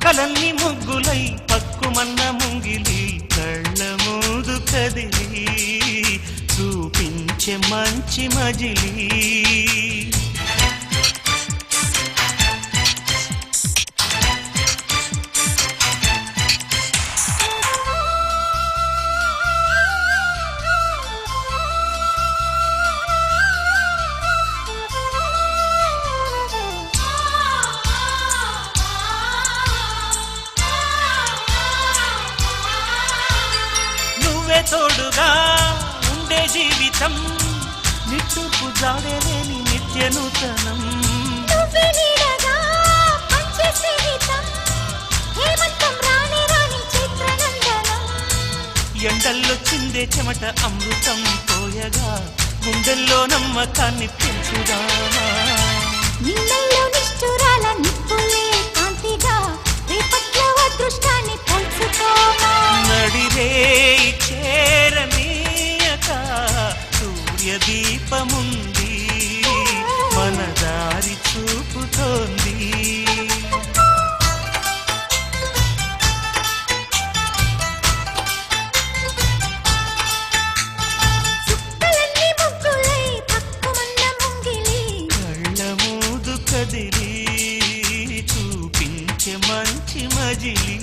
చుక్కలన్నీ ముగ్గులై పక్కుమన్న ముంగిలి కళ్ళ మూదు కదిలి చూపించే మంచి మజిలీ తోడుగా ఉండే జీవితం నిట్టుకు జాడలేని నిత్య నూతనం ఎండల్లో చిందే చెమట అమృతం పోయగా గుండెల్లో నమ్మకాన్ని పెంచుదామా నిన్నల్లో నిష్ఠురాల నిప్పులే కాంతిగా రేపట్లో అదృష్టాన్ని పంచుకోమా నడిరే చేరనీయక సూర్యదీపముంది మన దారి చూపుతోంది చుక్కలన్నీ ముగ్గులై పక్కుమన్న ముంగిలి కళ్ళ మూదు కదిలి చూపించే మంచి మజిలీ